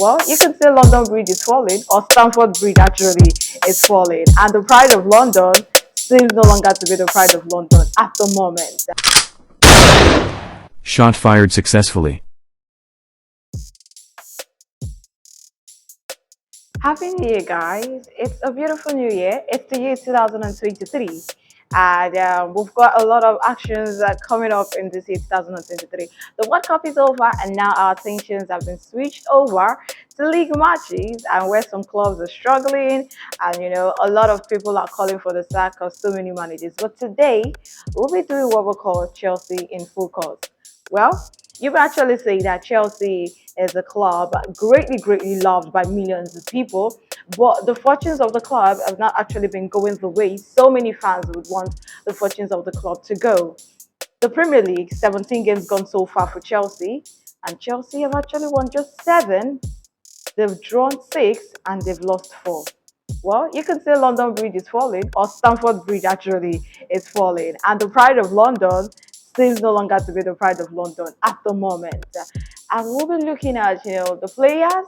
Well, you can say London Bridge is falling, or Stamford Bridge actually is falling. And the pride of London seems no longer to be the pride of London at the moment. Shot fired successfully. Happy New Year, guys. It's a beautiful new year. It's the year 2023. And we've got a lot of actions coming up in this year 2023. The World Cup is over, and now our attentions have been switched over to league matches, and where some clubs are struggling, and a lot of people are calling for the sack of so many managers. But today, we'll be doing what we call Chelsea in full course. Well, you can actually say that Chelsea is a club greatly loved by millions of people, but the fortunes of the club have not actually been going the way so many fans would want the fortunes of the club to go. The Premier League, 17 games gone so far for Chelsea, and Chelsea have actually won just 7. They've drawn 6 and they've lost 4. Well, you can say London Bridge is falling, or Stamford Bridge actually is falling. And the pride of London seems no longer to be the pride of London at the moment. And we'll be looking at, the players,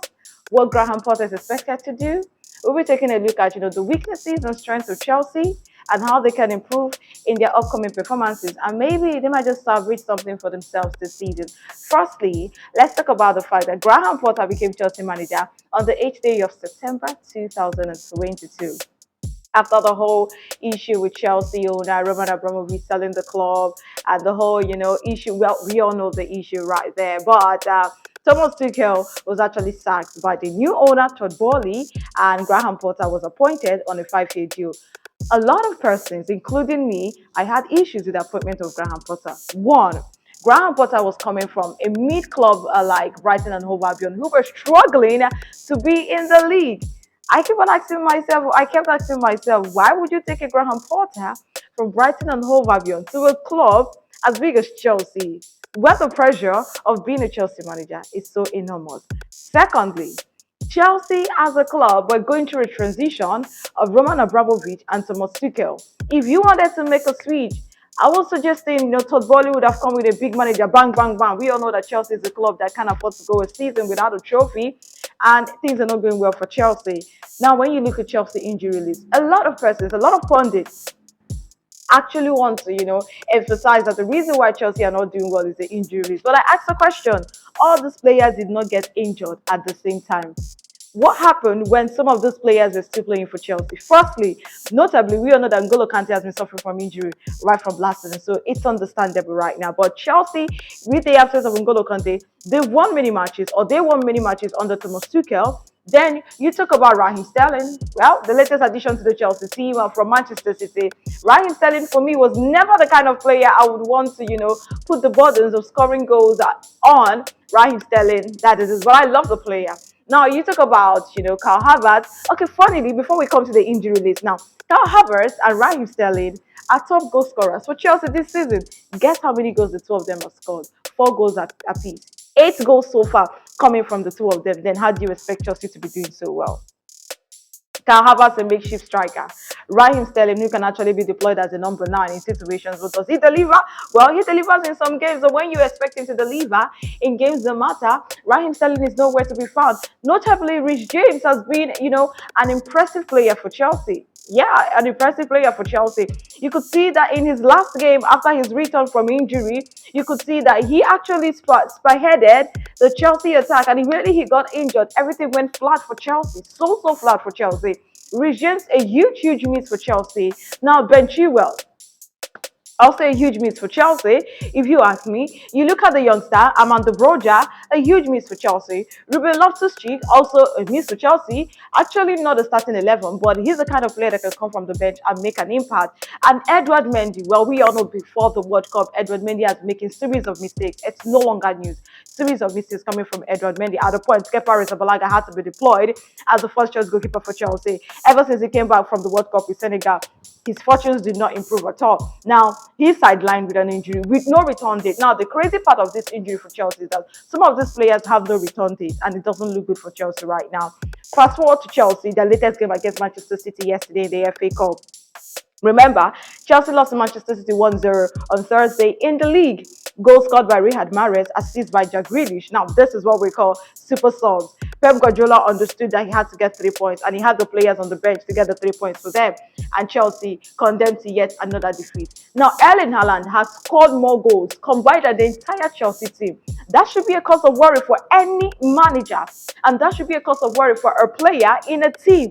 what Graham Potter is expected to do. We'll be taking a look at, the weaknesses and strengths of Chelsea and how they can improve in their upcoming performances. And maybe they might just salvage something for themselves this season. Firstly, let's talk about the fact that Graham Potter became Chelsea manager on the 8th day of September 2022. After the whole issue with Chelsea owner Roman Abramovich selling the club and the whole, issue, well, we all know the issue right there. But Thomas Tuchel was actually sacked by the new owner, Todd Boehly, and Graham Potter was appointed on a 5-year deal. A lot of persons, including me, I had issues with the appointment of Graham Potter. One, Graham Potter was coming from a mid-club like Brighton and Hove Albion, who were struggling to be in the league. I kept asking myself, why would you take a Graham Potter from Brighton and Hove Albion to a club as big as Chelsea, where the pressure of being a Chelsea manager is so enormous? Secondly, Chelsea as a club were going through a transition of Roman Abramovich and Thomas Tuchel. If you wanted to make a switch, I was suggesting, Todd Boehly would have come with a big manager, bang, bang, bang. We all know that Chelsea is a club that can't afford to go a season without a trophy, and things are not going well for Chelsea. Now, when you look at Chelsea injury list, a lot of persons, a lot of pundits actually want to, emphasize that the reason why Chelsea are not doing well is the injury list. But I asked the question, all these players did not get injured at the same time. What happened when some of those players were still playing for Chelsea? Firstly, notably, we all know that N'Golo Kante has been suffering from injury right from last season, so it's understandable right now. But Chelsea, with the absence of N'Golo Kante, they won many matches under Thomas Tuchel. Then you talk about Raheem Sterling. Well, the latest addition to the Chelsea team from Manchester City. Raheem Sterling, for me, was never the kind of player I would want to, put the burdens of scoring goals on Raheem Sterling. That is, but I love the player. Now, you talk about, Kyle Havertz. Okay, funnily, before we come to the injury list now, Kyle Havertz and Raheem Sterling are top goal scorers for Chelsea this season. Guess how many goals the two of them have scored? 4 goals apiece. 8 goals so far coming from the two of them. Then how do you expect Chelsea to be doing so well? Kyle Havertz, a makeshift striker. Raheem Sterling, who can actually be deployed as a number 9 in situations, but does he deliver? Well, he delivers in some games, but when you expect him to deliver in games that matter, Raheem Sterling is nowhere to be found. Notably, Rich James has been, an impressive player for Chelsea. Yeah, an impressive player for Chelsea. You could see that in his last game after his return from injury, you could see that he actually spearheaded the Chelsea attack, and immediately he got injured. Everything went flat for Chelsea. So flat for Chelsea. Regents a huge miss for Chelsea. Now, Ben Chilwell, also a huge miss for Chelsea, if you ask me. You look at the youngster, Amanda Broja, a huge miss for Chelsea. Ruben Loftus-Cheek, also a miss for Chelsea. Actually not a starting 11, but he's the kind of player that can come from the bench and make an impact. And Edward Mendy, well, we all know before the World Cup, Edward Mendy has making series of mistakes. It's no longer news. Series of mistakes coming from Edward Mendy. At the point, Kepa Arrizabalaga had to be deployed as the first choice goalkeeper for Chelsea. Ever since he came back from the World Cup with Senegal, his fortunes did not improve at all. Now, he's sidelined with an injury with no return date. Now, the crazy part of this injury for Chelsea is that some of these players have no return date, and it doesn't look good for Chelsea right now. Fast forward to Chelsea, their latest game against Manchester City yesterday in the FA Cup. Remember, Chelsea lost to Manchester City 1-0 on Thursday in the league. Goal scored by Riyad Mahrez, assist by Jack Grealish. Now, this is what we call super subs. Pep Guardiola understood that he had to get 3 points, and he had the players on the bench to get the 3 points for them. And Chelsea condemned to yet another defeat. Now, Erling Haaland has scored more goals combined than the entire Chelsea team. That should be a cause of worry for any manager, and that should be a cause of worry for a player in a team.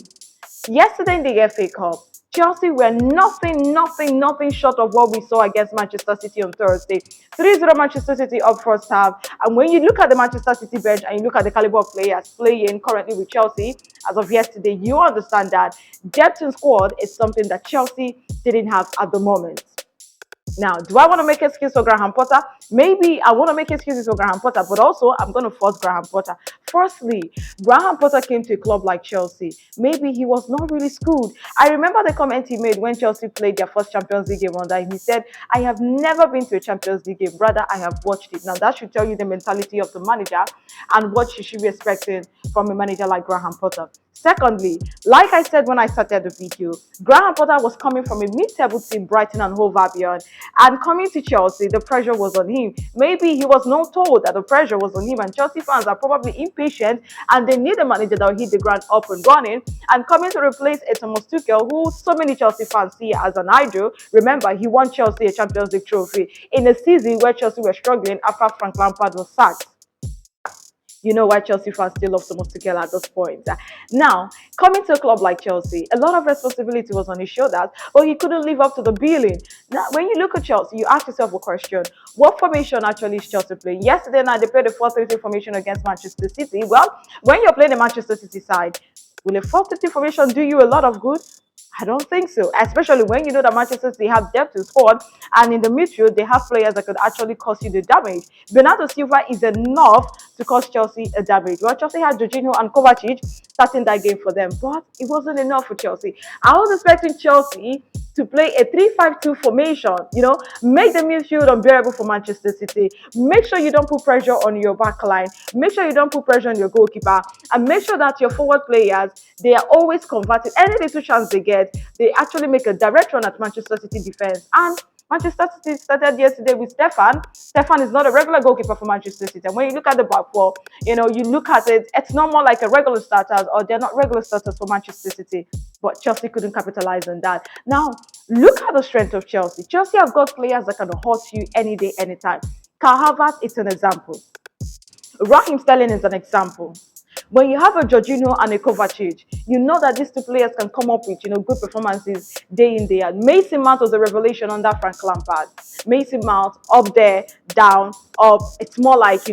Yesterday in the FA Cup, Chelsea were nothing short of what we saw against Manchester City on Thursday. 3-0 Manchester City up first half. And when you look at the Manchester City bench and you look at the caliber of players playing currently with Chelsea as of yesterday, you understand that depth in squad is something that Chelsea didn't have at the moment. Now, do I want to make excuses for Graham Potter? Maybe I want to make excuses for Graham Potter, but also I'm going to force Graham Potter. Firstly, Graham Potter came to a club like Chelsea. Maybe he was not really schooled. I remember the comment he made when Chelsea played their first Champions League game under him. He said, I have never been to a Champions League game. Rather, I have watched it. Now, that should tell you the mentality of the manager and what you should be expecting from a manager like Graham Potter. Secondly, like I said when I started the video, Graham Potter was coming from a mid-table team, Brighton and Hove Albion, and coming to Chelsea, the pressure was on him. Maybe he was not told that the pressure was on him, and Chelsea fans are probably impatient and they need a manager that will hit the ground up and running. And coming to replace a Thomas Tuchel, who so many Chelsea fans see as an idol. Remember, he won Chelsea a Champions League trophy in a season where Chelsea were struggling after Frank Lampard was sacked. You know why Chelsea fans still love Thomas Tuchel at this point. Now, coming to a club like Chelsea, a lot of responsibility was on his shoulders, but he couldn't live up to the billing. Now, when you look at Chelsea, you ask yourself a question. What formation actually is Chelsea playing? Yesterday night, they played a 4-3-3 formation against Manchester City. Well, when you're playing the Manchester City side, will a 4-3-3 formation do you a lot of good? I don't think so, especially when you know that Manchester City have depth in squad, and in the midfield they have players that could actually cause you the damage. Bernardo Silva is enough to cause Chelsea a damage. Well, Chelsea had Jorginho and Kovacic starting that game for them, but it wasn't enough for Chelsea. I was expecting Chelsea to play a 3-5-2 formation, make the midfield unbearable for Manchester City. Make sure you don't put pressure on your back line. Make sure you don't put pressure on your goalkeeper. And make sure that your forward players, they are always converted. Any little chance they get, they actually make a direct run at Manchester City defense. And Manchester City started yesterday with Stefan. Stefan is not a regular goalkeeper for Manchester City. And when you look at the back four, you look at it, it's not more like a regular starters, or they're not regular starters for Manchester City. But Chelsea couldn't capitalize on that. Now, look at the strength of Chelsea. Chelsea have got players that can hurt you any day, anytime. Kai Havertz is an example. Raheem Sterling is an example. When you have a Jorginho and a Kovacic, you know that these two players can come up with, good performances day in, day out. Mason Mount was a revelation under Frank Lampard. Mason Mount, up there, down, up. It's more like,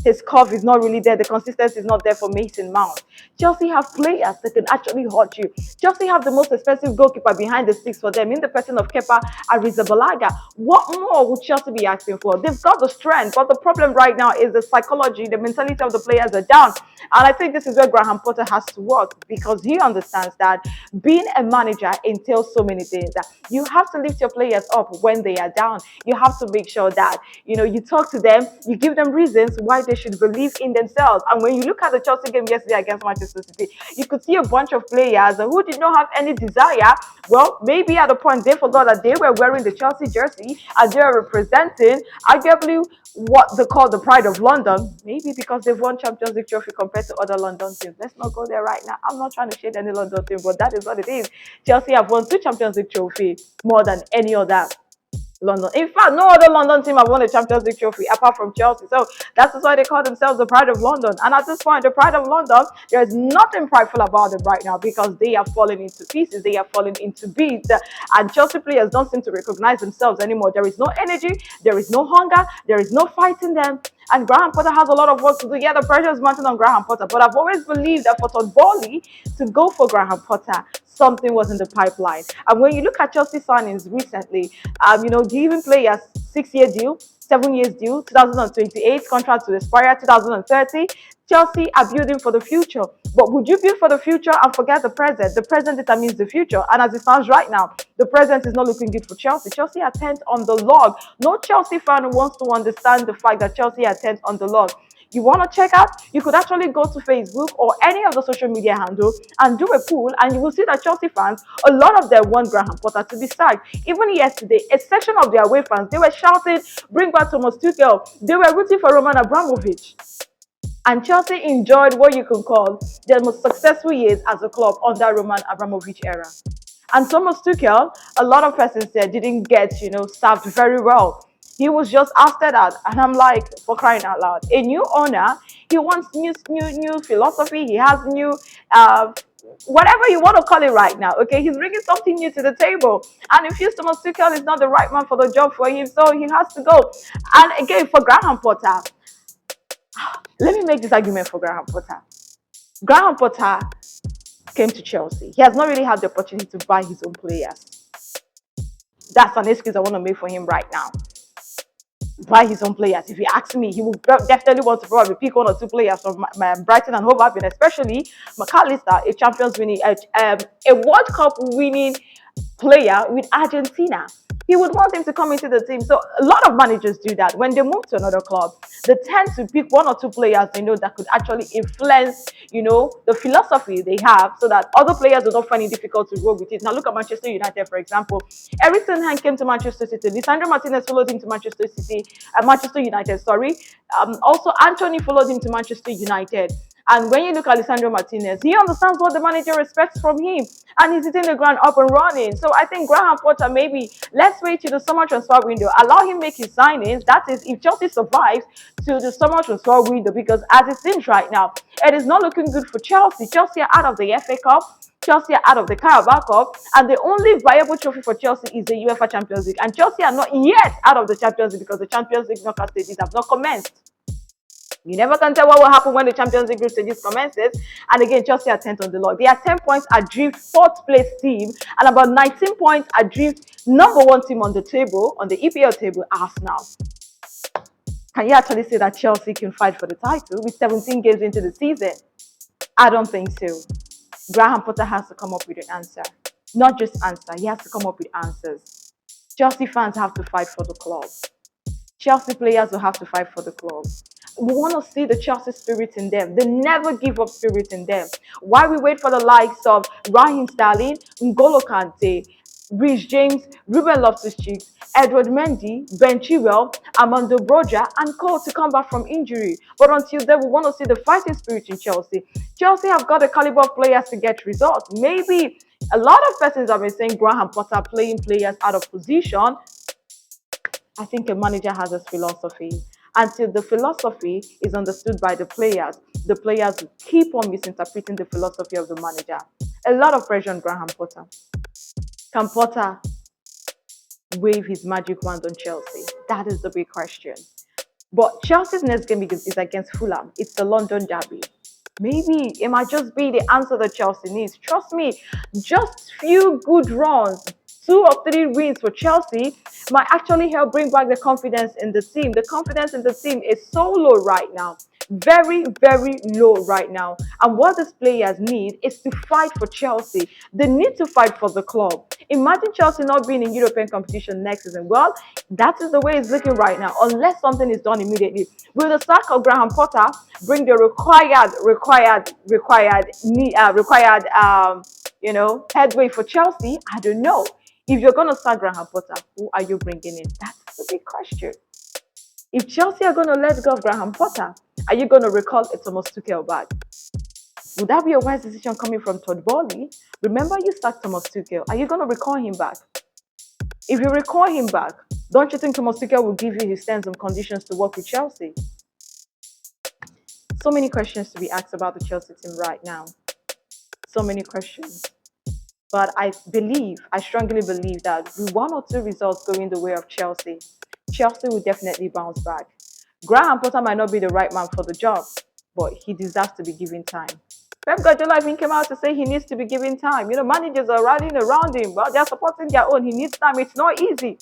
his curve is not really there. The consistency is not there for Mason Mount. Chelsea have players that can actually hurt you. Chelsea have the most expensive goalkeeper behind the sticks for them, in the person of Kepa Arrizabalaga. What more would Chelsea be asking for? They've got the strength, but the problem right now is the psychology, the mentality of the players are down. And I think this is where Graham Potter has to work, because he understands that being a manager entails so many things. You have to lift your players up when they are down. You have to make sure that, you talk to them, you give them reasons why they should believe in themselves. And when you look at the Chelsea game yesterday against Manchester City, you could see a bunch of players who did not have any desire. Well, maybe at the point they forgot that they were wearing the Chelsea jersey and they are representing arguably what they call the pride of London, maybe because they've won Champions League trophy compared to other London teams. Let's not go there right now. I'm not trying to shade any London team, but that is what it is. Chelsea have won 2 Champions League trophies more than any other London. In fact, no other London team have won a Champions League trophy apart from Chelsea. So that's why they call themselves the pride of London. And at this point, the pride of London, there's nothing prideful about them right now, because they are falling into pieces. They are falling into bits. And Chelsea players don't seem to recognize themselves anymore. There is no energy. There is no hunger. There is no fight in them. And Graham Potter has a lot of work to do. Yeah, the pressure is mounting on Graham Potter. But I've always believed that for Todd Bowley to go for Graham Potter, something was in the pipeline. And when you look at Chelsea signings recently, giving players 6-year deal, 7 years deal, 2028 contract to expire 2030. Chelsea are building for the future. But would you build for the future and forget the present? The present determines the future. And as it stands right now, the present is not looking good for Chelsea. Chelsea are 10th on the log. No Chelsea fan wants to understand the fact that Chelsea are 10th on the log. You want to check out? You could actually go to Facebook or any of the social media handles and do a poll, and you will see that Chelsea fans, a lot of them want Graham Potter to be sacked. Even yesterday, a section of their away fans, they were shouting, "Bring back Thomas Tuchel." They were rooting for Roman Abramovich. And Chelsea enjoyed what you could call their most successful years as a club under Roman Abramovich era. And Thomas Tuchel, a lot of persons there didn't get, served very well. He was just after that, and I'm like, for crying out loud, a new owner. He wants new philosophy. He has new, uh, whatever you want to call it right now. Okay, he's bringing something new to the table, and if Thomas Tuchel is not the right man for the job for him, so he has to go. And again, for Graham Potter, let me make this argument for Graham Potter. Graham Potter came to Chelsea. He has not really had the opportunity to buy his own players. That's an excuse I want to make for him right now. Buy his own players. If you ask me, he will definitely want to probably pick one or two players from Brighton and Hove Albion, especially McAllister, a Champions winning, a World Cup winning player with Argentina. He would want him to come into the team. So a lot of managers do that. When they move to another club, they tend to pick one or two players they know that could actually influence, the philosophy they have, so that other players will not find it difficult to grow with it. Now look at Manchester United, for example. Eric Ten Hag came to Manchester City. Lisandro Martinez followed him to Manchester United. Sorry. Also, Anthony followed him to Manchester United. And when you look at Lisandro Martinez, he understands what the manager expects from him, and he's hitting the ground up and running. So I think Graham Potter, maybe let's wait till the summer transfer window, allow him make his signings. That is, if Chelsea survives to the summer transfer window, because as it seems right now, it is not looking good for Chelsea. Chelsea are out of the FA Cup. Chelsea are out of the Carabao Cup, and the only viable trophy for Chelsea is the UEFA Champions League. And Chelsea are not yet out of the Champions League because the Champions League knockout stages have not commenced. You never can tell what will happen when the Champions League group stages commences. And again, Chelsea are 10th on the log. They are 10 points adrift fourth place team, and about 19 points adrift number one team on the table, on the EPL table, Arsenal. Can you actually say that Chelsea can fight for the title with 17 games into the season? I don't think so. Graham Potter has to come up with an answer. Not just answer, he has to come up with answers. Chelsea fans have to fight for the club. Chelsea players will have to fight for the club. We want to see the Chelsea spirit in them. The never give up spirit in them. While we wait for the likes of Raheem Sterling, N'Golo Kante, Reece James, Ruben Loftus-Cheek, Edward Mendy, Ben Chilwell, Armando Broja, and Cole to come back from injury. But until then, we want to see the fighting spirit in Chelsea. Chelsea have got the caliber of players to get results. Maybe a lot of persons have been saying Graham Potter playing players out of position. I think a manager has his philosophy. Until the philosophy is understood by the players will keep on misinterpreting the philosophy of the manager. A lot of pressure on Graham Potter. Can Potter wave his magic wand on Chelsea? That is the big question. But Chelsea's next game is against Fulham. It's the London derby. Maybe it might just be the answer that Chelsea needs. Trust me, just few good runs, 2 or 3 wins for Chelsea might actually help bring back the confidence in the team. The confidence in the team is so low right now. Very, very low right now. And what these players need is to fight for Chelsea. They need to fight for the club. Imagine Chelsea not being in European competition next season. Well, that is the way it's looking right now, unless something is done immediately. Will the sack of Graham Potter bring the headway for Chelsea? I don't know. If you're going to start Graham Potter, who are you bringing in? That's the big question. If Chelsea are going to let go of Graham Potter, are you going to recall a Thomas Tuchel back? Would that be a wise decision coming from Todd Bowley? Remember, you sacked Thomas Tuchel. Are you going to recall him back? If you recall him back, don't you think Thomas Tuchel will give you his terms and conditions to work with Chelsea? So many questions to be asked about the Chelsea team right now. So many questions. But I strongly believe that with 1 or 2 results going the way of Chelsea, Chelsea will definitely bounce back. Graham Potter might not be the right man for the job, but he deserves to be given time. Pep Guardiola even came out to say he needs to be given time. Managers are rallying around him. Well, they're supporting their own. He needs time. It's not easy.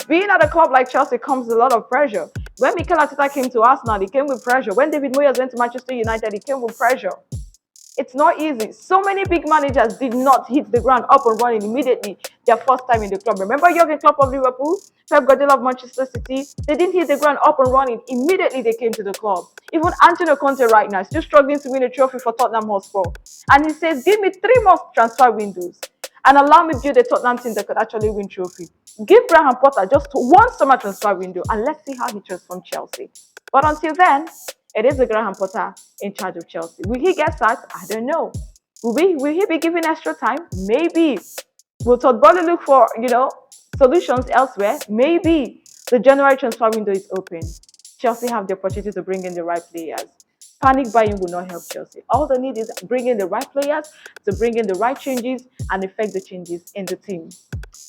Being at a club like Chelsea comes with a lot of pressure. When Mikel Arteta came to Arsenal, he came with pressure. When David Moyes went to Manchester United, he came with pressure. It's not easy. So many big managers did not hit the ground up and running immediately their first time in the club. Remember Jurgen Klopp of Liverpool, Pep Guardiola of Manchester City? They didn't hit the ground up and running immediately they came to the club. Even Antonio Conte right now is still struggling to win a trophy for Tottenham Hotspur. And he says, give me 3 more transfer windows and allow me to build a Tottenham team that could actually win trophy. Give Graham Potter just 1 summer transfer window and let's see how he transforms Chelsea. But until then, It is the Graham Potter in charge of Chelsea. Will he get sacked? I don't know. Will he be given extra time? Maybe. Will Todd Bowley look for, solutions elsewhere? Maybe. The January transfer window is open. Chelsea have the opportunity to bring in the right players. Panic buying will not help Chelsea. All they need is bring in the right players to bring in the right changes and effect the changes in the team.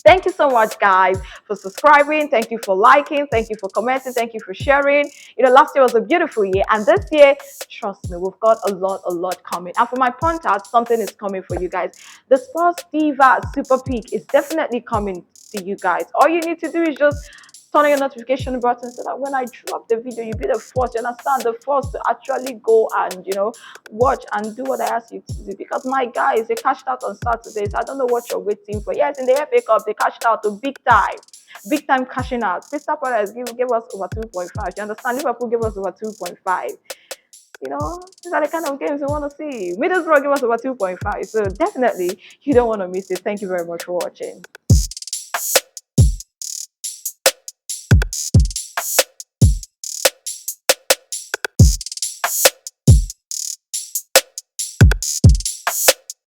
Thank you so much, guys, for subscribing. Thank you for liking. Thank you for commenting. Thank you for sharing. Last year was a beautiful year, and this year, trust me, we've got a lot coming. And for my punters, something is coming for you guys. The Sports Diva Super Peak is definitely coming to you guys. All you need to do is just turn on your notification button so that when I drop the video, you'll be the first, you understand, the first to actually go and, watch and do what I ask you to do. Because my guys, they cashed out on Saturdays. I don't know what you're waiting for. Yes, in the FA Cup, they cashed out to big time cashing out. Crystal Palace gave us over 2.5. You understand? Liverpool gave us over 2.5. These are the kind of games we want to see. Middlesbrough gave us over 2.5. So definitely, you don't want to miss it. Thank you very much for watching.